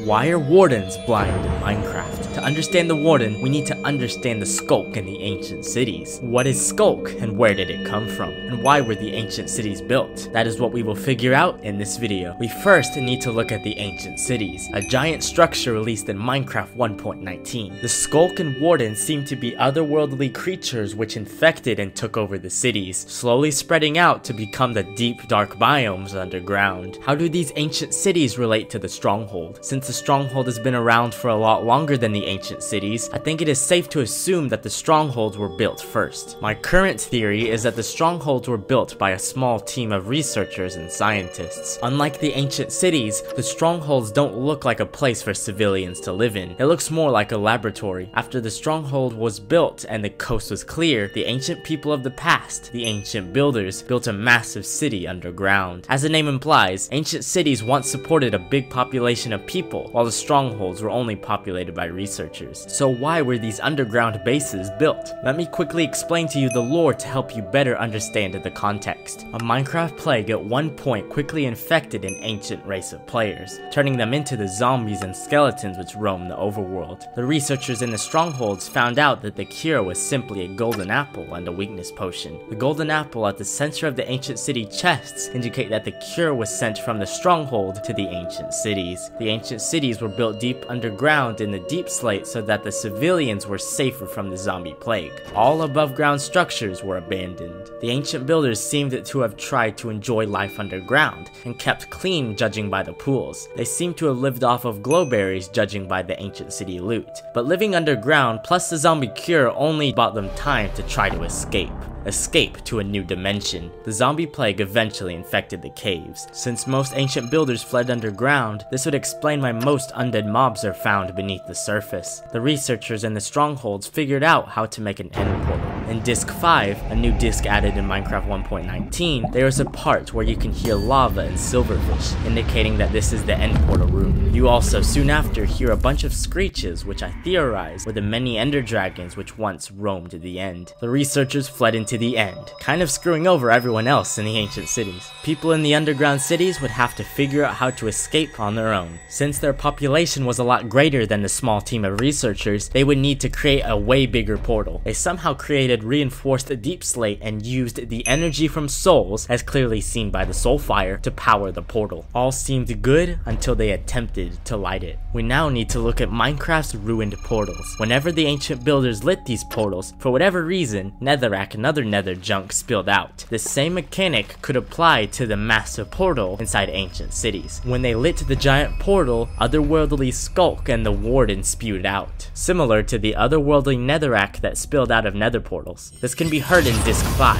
Why are wardens blind in Minecraft? To understand the warden, we need to understand the skulk in the ancient cities. What is skulk and where did it come from? And why were the ancient cities built? That is what we will figure out in this video. We first need to look at the ancient cities, a giant structure released in Minecraft 1.19. The skulk and wardens seem to be otherworldly creatures which infected and took over the cities, slowly spreading out to become the deep dark biomes underground. How do these ancient cities relate to the stronghold? Since the stronghold has been around for a lot longer than the ancient cities, I think it is safe to assume that the strongholds were built first. My current theory is that the strongholds were built by a small team of researchers and scientists. Unlike the ancient cities, the strongholds don't look like a place for civilians to live in. It looks more like a laboratory. After the stronghold was built and the coast was clear, the ancient people of the past, the ancient builders, built a massive city underground. As the name implies, ancient cities once supported a big population of people, while the strongholds were only populated by researchers. So why were these underground bases built? Let me quickly explain to you the lore to help you better understand the context. A Minecraft plague at one point quickly infected an ancient race of players, turning them into the zombies and skeletons which roam the overworld. The researchers in the strongholds found out that the cure was simply a golden apple and a weakness potion. The golden apple at the center of the ancient city chests indicate that the cure was sent from the stronghold to the ancient cities. The ancient cities were built deep underground in the deep slate so that the civilians were safer from the zombie plague. All above ground structures were abandoned. The ancient builders seemed to have tried to enjoy life underground and kept clean judging by the pools. They seem to have lived off of glowberries judging by the ancient city loot. But living underground plus the zombie cure only bought them time to try to escape to a new dimension. The zombie plague eventually infected the caves. Since most ancient builders fled underground, this would explain why most undead mobs are found beneath the surface. The researchers in the strongholds figured out how to make an end portal. In Disc 5, a new disc added in Minecraft 1.19, there is a part where you can hear lava and silverfish, indicating that this is the end portal room. You also soon after hear a bunch of screeches, which I theorize were the many ender dragons which once roamed the end. The researchers fled into the end, kind of screwing over everyone else in the ancient cities. People in the underground cities would have to figure out how to escape on their own. Since their population was a lot greater than the small team of researchers, they would need to create a way bigger portal. They somehow created reinforced deep slate and used the energy from souls, as clearly seen by the soul fire, to power the portal. All seemed good until they attempted to light it. We now need to look at Minecraft's ruined portals. Whenever the ancient builders lit these portals, for whatever reason, netherrack and other nether junk spilled out. The same mechanic could apply to the massive portal inside ancient cities. When they lit the giant portal, otherworldly skulk and the warden spewed out, similar to the otherworldly netherrack that spilled out of nether portals. This can be heard in Disc 5.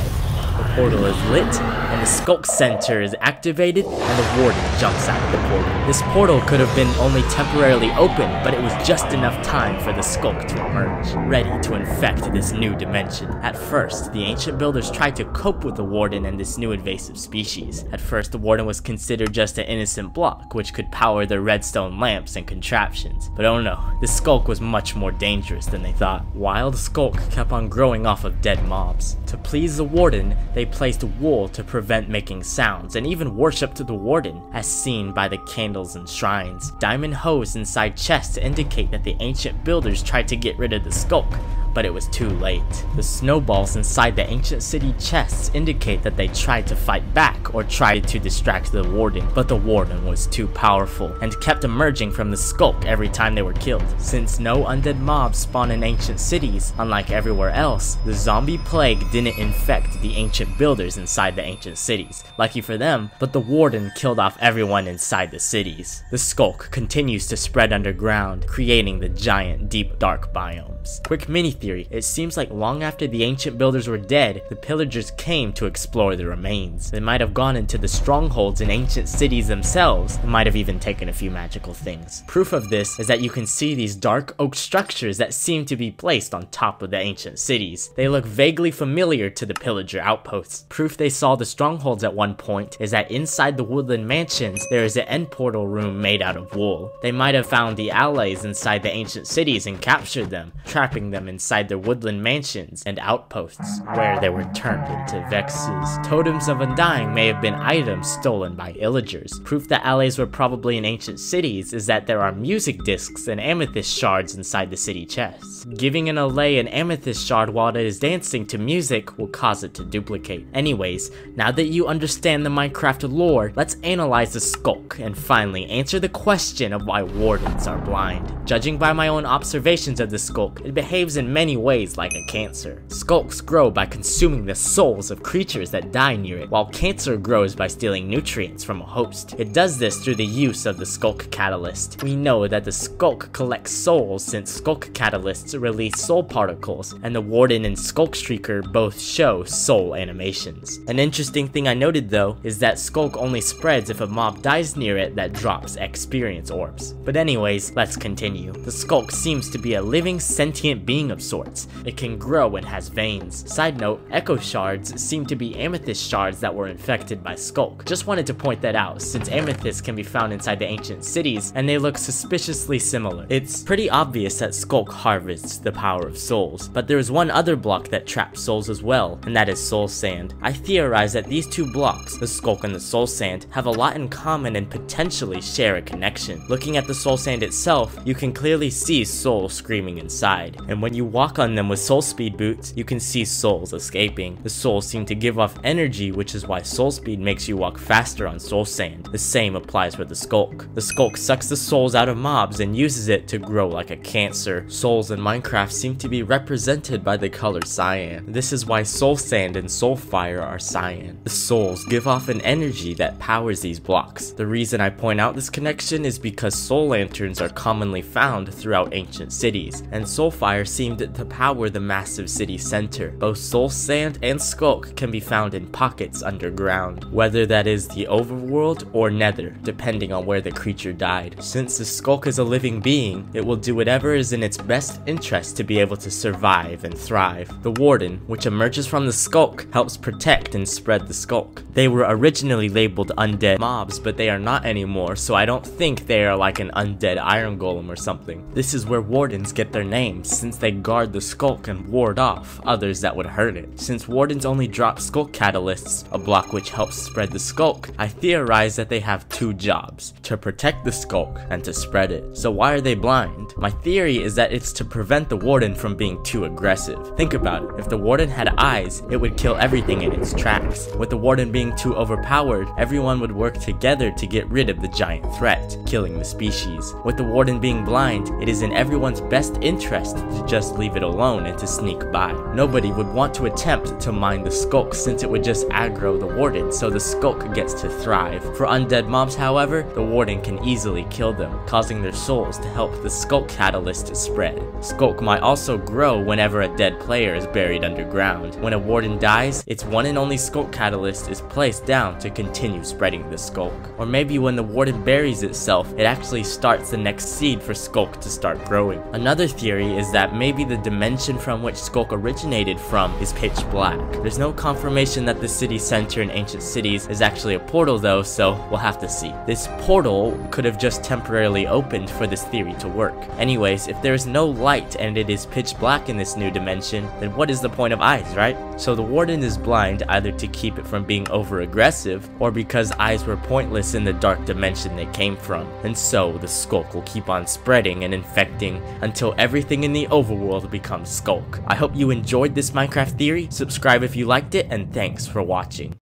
The portal is lit, and the Skulk Center is activated, and the Warden jumps out of the portal. This portal could have been only temporarily open, but it was just enough time for the Skulk to emerge, ready to infect this new dimension. At first, the ancient builders tried to cope with the Warden and this new invasive species. At first, the Warden was considered just an innocent block, which could power their redstone lamps and contraptions. But oh no, the Skulk was much more dangerous than they thought. Wild Skulk kept on growing off of dead mobs. To please the Warden, they placed wool to prevent making sounds and even worshipped the warden, as seen by the candles and shrines. Diamond hoes inside chests indicate that the ancient builders tried to get rid of the skulk, but it was too late. The snowballs inside the ancient city chests indicate that they tried to fight back or tried to distract the warden, but the warden was too powerful and kept emerging from the skulk every time they were killed. Since no undead mobs spawn in ancient cities, unlike everywhere else, the zombie plague didn't infect the ancient builders inside the ancient cities. Lucky for them, but the warden killed off everyone inside the cities. The skulk continues to spread underground, creating the giant deep dark biomes. Quick mini theory, it seems like long after the ancient builders were dead, the pillagers came to explore the remains. They might have gone into the strongholds in ancient cities themselves, and might have even taken a few magical things. Proof of this is that you can see these dark oak structures that seem to be placed on top of the ancient cities. They look vaguely familiar to the pillager outposts. Proof they saw the strongholds at one point is that inside the woodland mansions, there is an end portal room made out of wool. They might have found the allies inside the ancient cities and captured them, trapping them inside their woodland mansions and outposts, where they were turned into vexes. Totems of undying may have been items stolen by illagers. Proof that allays were probably in ancient cities is that there are music discs and amethyst shards inside the city chests. Giving an allay an amethyst shard while it is dancing to music will cause it to duplicate. Anyways, now that you understand the Minecraft lore, let's analyze the Skulk and finally answer the question of why wardens are blind. Judging by my own observations of the Skulk, it behaves in many ways like a cancer. Skulks grow by consuming the souls of creatures that die near it, while cancer grows by stealing nutrients from a host. It does this through the use of the Skulk catalyst. We know that the Skulk collects souls since Skulk catalysts release soul particles, and the Warden and Skulk Streaker both show soul animations. An interesting thing I noted though is that Skulk only spreads if a mob dies near it that drops experience orbs. But anyways, let's continue. The Skulk seems to be a living sentient being of sorts. It can grow and has veins. Side note, echo shards seem to be amethyst shards that were infected by Skulk. Just wanted to point that out since amethysts can be found inside the ancient cities and they look suspiciously similar. It's pretty obvious that Skulk harvests the power of souls, but there is one other block that traps souls as well, and that is soul sand. I theorize that these two blocks, the Skulk and the soul sand, have a lot in common and potentially share a connection. Looking at the soul sand itself, you can clearly see souls screaming inside, and when you walk on them with soul speed boots, you can see souls escaping. The souls seem to give off energy, which is why soul speed makes you walk faster on soul sand. The same applies with the Skulk. The Skulk sucks the souls out of mobs and uses it to grow like a cancer. Souls in Minecraft seem to be represented by the color cyan. This is why soul sand and soul fire are cyan. The souls give off an energy that powers these blocks. The reason I point out this connection is because soul lanterns are commonly found throughout ancient cities, and soul fire seemed to power the massive city center. Both soul sand and Skulk can be found in pockets underground, whether that is the overworld or nether, depending on where the creature died. Since the Skulk is a living being, it will do whatever is in its best interest to be able to survive and thrive. The Warden, which emerges from the Skulk, helps protect and spread the Skulk. They were originally labeled undead mobs, but they are not anymore, so I don't think they are like an undead iron golem or something. This is where Wardens get their name, since they guard the Skulk and ward off others that would hurt it. Since Wardens only drop Skulk catalysts, a block which helps spread the Skulk, I theorize that they have two jobs: to protect the Skulk and to spread it. So why are they blind? My theory is that it's to prevent the Warden from being too aggressive. Think about it, if the Warden had eyes, it would kill everything in its tracks. With the Warden being too overpowered, everyone would work together to get rid of the giant threat, killing the species. With the Warden being blind, it is in everyone's best interest to just leave it alone and to sneak by. Nobody would want to attempt to mine the Skulk since it would just aggro the Warden, so the Skulk gets to thrive. For undead mobs, however, the Warden can easily kill them, causing their souls to help the Skulk catalyst spread. Skulk might also grow whenever a dead player is buried underground. When a Warden dies, its one and only Skulk catalyst is placed down to continue spreading the Skulk. Or maybe when the Warden buries itself, it actually starts the next seed for Skulk to start growing. Another theory is that maybe the dimension from which Skulk originated from is pitch black. There's no confirmation that the city center in ancient cities is actually a portal though, so we'll have to see. This portal could have just temporarily opened for this theory to work. Anyways, if there is no light and it is pitch black in this new dimension, then what is the point of eyes, right? So the Warden is blind either to keep it from being over aggressive or because eyes were pointless in the dark dimension they came from. And so the Skulk will keep on spreading and infecting until everything in the overworld becomes Skulk. I hope you enjoyed this Minecraft theory. Subscribe if you liked it, and thanks for watching.